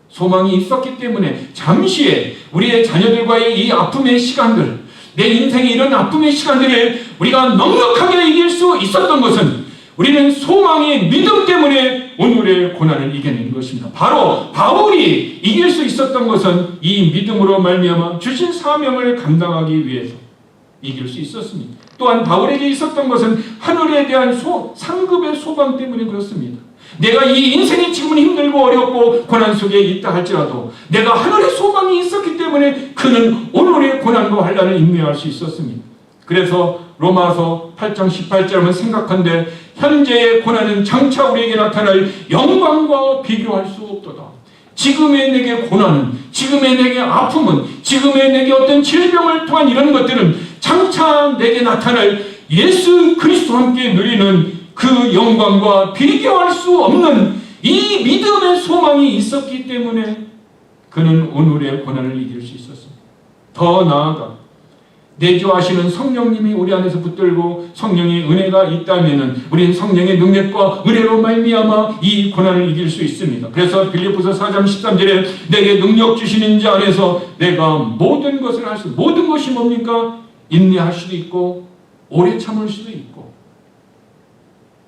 소망이 있었기 때문에 잠시의 우리의 자녀들과의 이 아픔의 시간들, 내 인생의 이런 아픔의 시간들을 우리가 넉넉하게 이길 수 있었던 것은 우리는 소망의 믿음 때문에 오늘의 고난을 이겨낸 것입니다. 바로 바울이 이길 수 있었던 것은 이 믿음으로 말미암아 주신 사명을 감당하기 위해서 이길 수 있었습니다. 또한 바울에게 있었던 것은 하늘에 대한 상급의 소망 때문에 그렇습니다. 내가 이 인생이 지금은 힘들고 어렵고 고난 속에 있다 할지라도 내가 하늘의 소망이 있었기 때문에 그는 오늘의 고난과 환난을 인내할 수 있었습니다. 그래서 로마서 8장 18절을 생각한데 현재의 고난은 장차 우리에게 나타날 영광과 비교할 수 없도다. 지금의 내게 고난은, 지금의 내게 아픔은, 지금의 내게 어떤 질병을 통한 이런 것들은 장차 내게 나타날 예수 그리스도와 함께 누리는 그 영광과 비교할 수 없는 이 믿음의 소망이 있었기 때문에 그는 오늘의 고난을 이길 수 있었습니다. 더 나아가 내주하시는 성령님이 우리 안에서 붙들고 성령의 은혜가 있다면 우리는 성령의 능력과 은혜로 말미암아 이 고난을 이길 수 있습니다. 그래서 빌립보서 4장 13절에 내게 능력 주시는 자 안에서 내가 모든 것을 할 수, 모든 것이 뭡니까? 인내할 수도 있고 오래 참을 수도 있고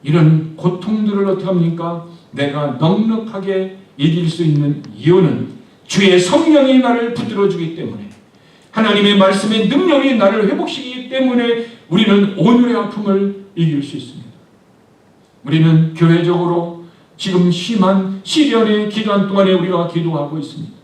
이런 고통들을 어떻게 합니까? 내가 넉넉하게 이길 수 있는 이유는 주의 성령이 나를 붙들어주기 때문에 하나님의 말씀의 능력이 나를 회복시키기 때문에 우리는 오늘의 아픔을 이길 수 있습니다. 우리는 교회적으로 지금 심한 시련의 기간 동안에 우리가 기도하고 있습니다.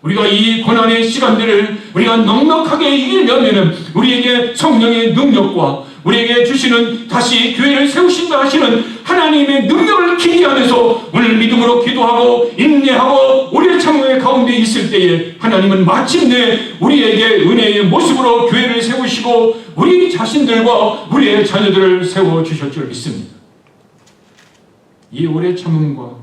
우리가 이 고난의 시간들을 우리가 넉넉하게 이기려면 우리에게 성령의 능력과 우리에게 주시는 다시 교회를 세우신다 하시는 하나님의 능력을 기대하면서 오늘 믿음으로 기도하고 인내하고 우리의 참음의 가운데 있을 때에 하나님은 마침내 우리에게 은혜의 모습으로 교회를 세우시고 우리 자신들과 우리의 자녀들을 세워주실 줄 믿습니다. 이 오래 참음과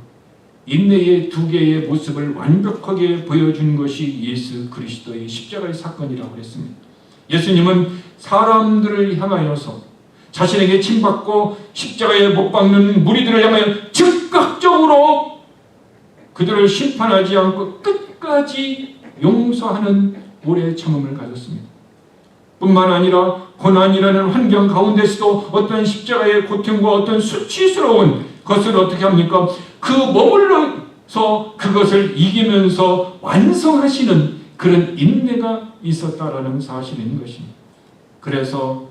인내의 두 개의 모습을 완벽하게 보여준 것이 예수 그리스도의 십자가의 사건이라고 했습니다. 예수님은 사람들을 향하여서 자신에게 침받고 십자가에 못 박는 무리들을 향하여 즉각적으로 그들을 심판하지 않고 끝까지 용서하는 오래 참음을 가졌습니다. 뿐만 아니라 고난이라는 환경 가운데서도 어떤 십자가의 고통과 어떤 수치스러운 것을 어떻게 합니까? 그 머물러 그것을 이기면서 완성하시는 그런 인내가 있었다라는 사실인 것입니다. 그래서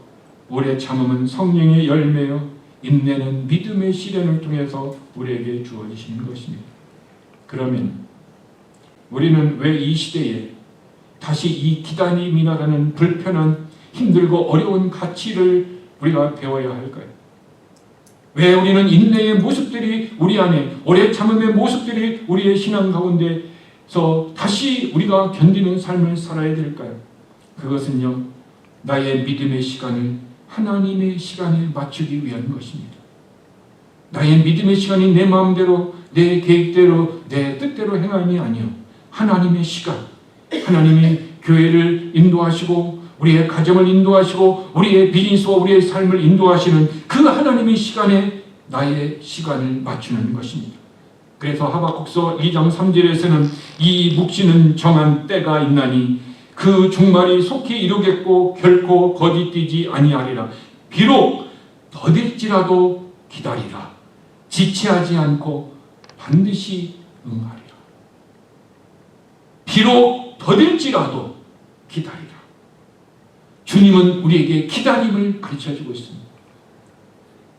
오래 참음은 성령의 열매요, 인내는 믿음의 시련을 통해서 우리에게 주어지시는 것입니다. 그러면 우리는 왜 이 시대에 다시 이 기다림이라는 불편한 힘들고 어려운 가치를 우리가 배워야 할까요? 왜 우리는 인내의 모습들이 우리 안에, 오래 참음의 모습들이 우리의 신앙 가운데서 다시 우리가 견디는 삶을 살아야 될까요? 그것은요, 나의 믿음의 시간을 하나님의 시간에 맞추기 위한 것입니다. 나의 믿음의 시간이 내 마음대로, 내 계획대로, 내 뜻대로 행함이 아니요, 하나님의 시간, 하나님이 교회를 인도하시고 우리의 가정을 인도하시고 우리의 비즈니스와 우리의 삶을 인도하시는 그 하나님의 시간에 나의 시간을 맞추는 것입니다. 그래서 하박국서 2장 3절에서는 이 묵시는 정한 때가 있나니 그 종말이 속히 이루겠고 결코 거짓되지 아니하리라. 비록 더딜지라도 기다리라. 지체하지 않고 반드시 응하리라. 비록 더딜지라도 기다리라. 주님은 우리에게 기다림을 가르쳐주고 있습니다.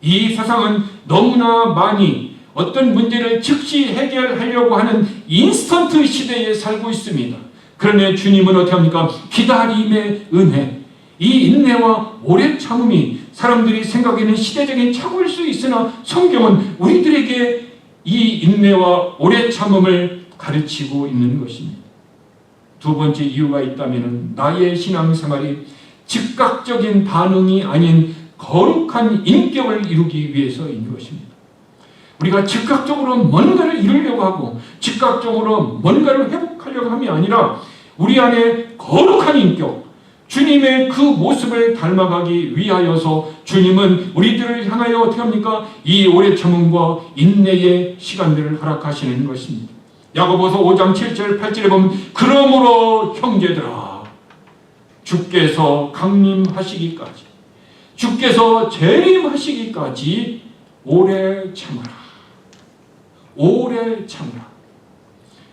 이 세상은 너무나 많이 어떤 문제를 즉시 해결하려고 하는 인스턴트 시대에 살고 있습니다. 그러나 주님은 어떻게 합니까? 기다림의 은혜, 이 인내와 오래 참음이 사람들이 생각에는 시대적인 착오일 수 있으나 성경은 우리들에게 이 인내와 오래 참음을 가르치고 있는 것입니다. 두 번째 이유가 있다면 나의 신앙생활이 즉각적인 반응이 아닌 거룩한 인격을 이루기 위해서인 것입니다. 우리가 즉각적으로 뭔가를 이루려고 하고 즉각적으로 뭔가를 회복하려고 함이 아니라 우리 안에 거룩한 인격, 주님의 그 모습을 닮아가기 위하여서 주님은 우리들을 향하여 어떻게 합니까? 이 오래 참음과 인내의 시간들을 허락하시는 것입니다. 야고보서 5장 7절 8절에 보면 그러므로 형제들아 주께서 강림하시기까지, 주께서 재림하시기까지 오래 참으라. 오래 참으라.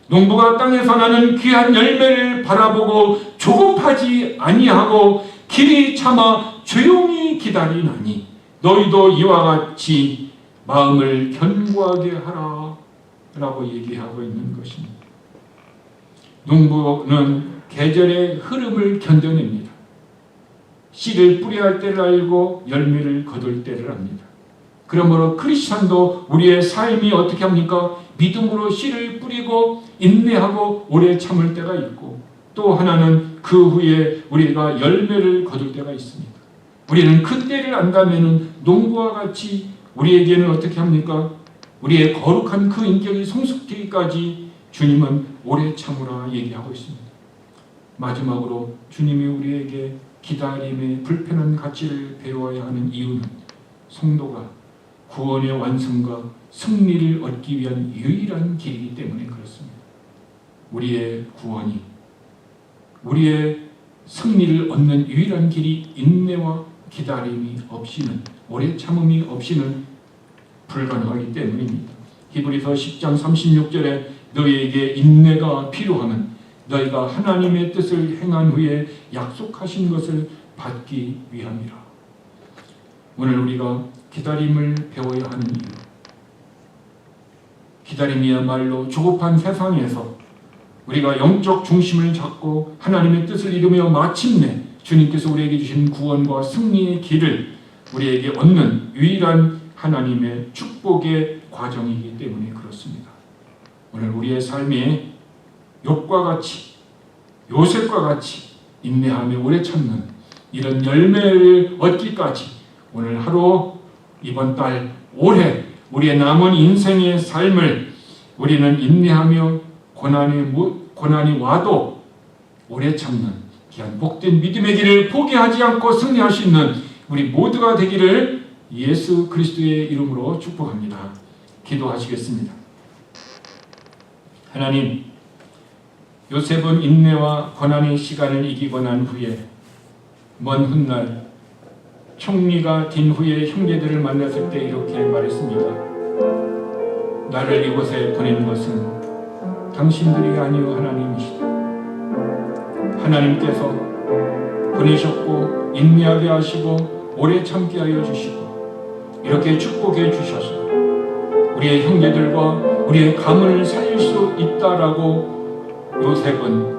농부가 땅에서 나는 귀한 열매를 바라보고 조급하지 아니하고 길이 참아 조용히 기다리나니 너희도 이와 같이 마음을 견고하게 하라 라고 얘기하고 있는 것입니다. 농부는 계절의 흐름을 견뎌냅니다. 씨를 뿌려야 할 때를 알고 열매를 거둘 때를 압니다. 그러므로 크리스찬도 우리의 삶이 어떻게 합니까? 믿음으로 씨를 뿌리고 인내하고 오래 참을 때가 있고 또 하나는 그 후에 우리가 열매를 거둘 때가 있습니다. 우리는 그 때를 안다면 농부와 같이 우리에게는 어떻게 합니까? 우리의 거룩한 그 인격이 성숙되기까지 주님은 오래 참으라 얘기하고 있습니다. 마지막으로 주님이 우리에게 기다림의 불편한 가치를 배워야 하는 이유는 성도가 구원의 완성과 승리를 얻기 위한 유일한 길이기 때문에 그렇습니다. 우리의 구원이, 우리의 승리를 얻는 유일한 길이 인내와 기다림이 없이는, 오래 참음이 없이는 불가능하기 때문입니다. 히브리서 10장 36절에 너희에게 인내가 필요하면 너희가 하나님의 뜻을 행한 후에 약속하신 것을 받기 위함이라. 오늘 우리가 기다림을 배워야 하는 이유, 기다림이야말로 조급한 세상에서 우리가 영적 중심을 잡고 하나님의 뜻을 이루며 마침내 주님께서 우리에게 주신 구원과 승리의 길을 우리에게 얻는 유일한 하나님의 축복의 과정이기 때문에 그렇습니다. 오늘 우리의 삶에 욥과 같이, 요셉과 같이 인내하며 오래 참는 이런 열매를 얻기까지 오늘 하루, 이번 달, 올해 우리의 남은 인생의 삶을 우리는 인내하며 고난이 와도 오래 참는 귀한 복된 믿음의 길을 포기하지 않고 승리할 수 있는 우리 모두가 되기를 예수 그리스도의 이름으로 축복합니다. 기도하시겠습니다. 하나님, 요셉은 인내와 고난의 시간을 이기고 난 후에 먼 훗날 총리가 된 후에 형제들을 만났을 때 이렇게 말했습니다. 나를 이곳에 보낸 것은 당신들이 아니요 하나님이시다. 하나님께서 보내셨고 인내하게 하시고 오래 참게 하여 주시고 이렇게 축복해 주셔서 우리의 형제들과 우리의 가문을 살릴 수 있다라고 요셉은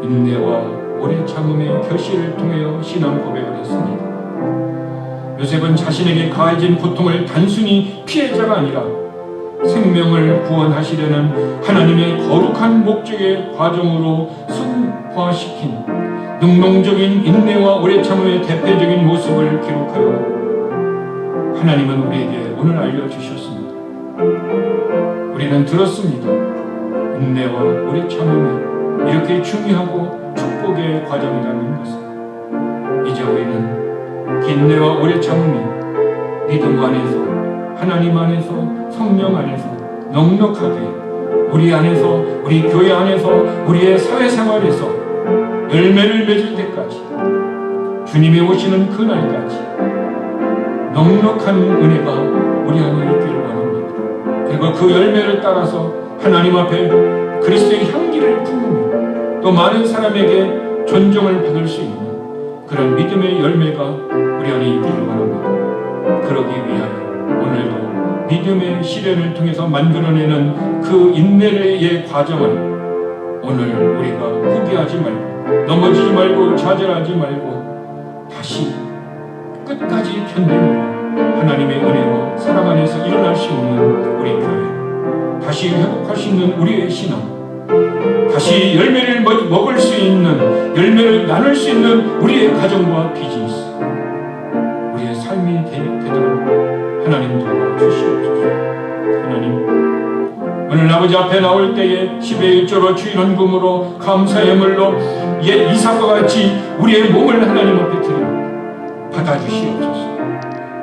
인내와 오래 참음의 결실을 통하여 신앙 고백을 했습니다. 요셉은 자신에게 가해진 고통을 단순히 피해자가 아니라 생명을 구원하시려는 하나님의 거룩한 목적의 과정으로 순화시킨 능동적인 인내와 오래 참음의 대표적인 모습을 기록하여 하나님은 우리에게 오늘 알려주셨습니다. 우리는 들었습니다. 인내와 오래 참음이 이렇게 중요하고 축복의 과정이라는 것을. 이제 우리는 인내와 오래 참음이 믿음 안에서 하나님 안에서 성령 안에서 넉넉하게 우리 안에서 우리 교회 안에서 우리의 사회생활에서 열매를 맺을 때까지 주님이 오시는 그날까지 넉넉한 은혜가 우리 안에 있기를 원합니다. 그리고 그 열매를 따라서 하나님 앞에 그리스도의 향기를 품으며 또 많은 사람에게 존중을 받을 수 있는 그런 믿음의 열매가 우리 안에 있기를 원합니다. 그러기 위하여 오늘도 믿음의 시련을 통해서 만들어내는 그 인내의 과정을 오늘 우리가 포기하지 말고 넘어지지 말고 좌절하지 말고 다시 끝까지 견디므로 하나님의 은혜와 사랑 안에서 일어날 수 있는 우리 교회, 다시 회복할 수 있는 우리의 신앙, 다시 열매를 먹을 수 있는, 열매를 나눌 수 있는 우리의 가정과 비즈니스, 우리의 삶이 되도록 하나님 도와주시옵소서. 하나님, 오늘 아버지 앞에 나올 때에 10의 1조로 주일 헌금으로 감사의 물로 옛 이삭과 같이 우리의 몸을 하나님 앞에 드립니다. 받아주시옵소서.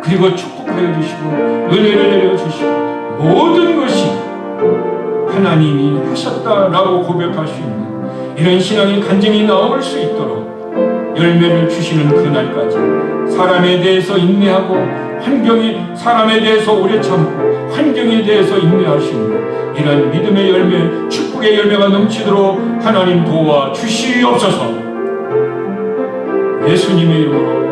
그리고 축복하여 주시고 은혜를 내려주시고 모든 것이 하나님이 하셨다라고 고백할 수 있는 이런 신앙의 간증이 나올 수 있도록 열매를 주시는 그날까지 사람에 대해서 인내하고 사람에 대해서 오래 참고 환경에 대해서 인내하시는 이런 믿음의 열매, 축복의 열매가 넘치도록 하나님 도와주시옵소서. 예수님의 이름으로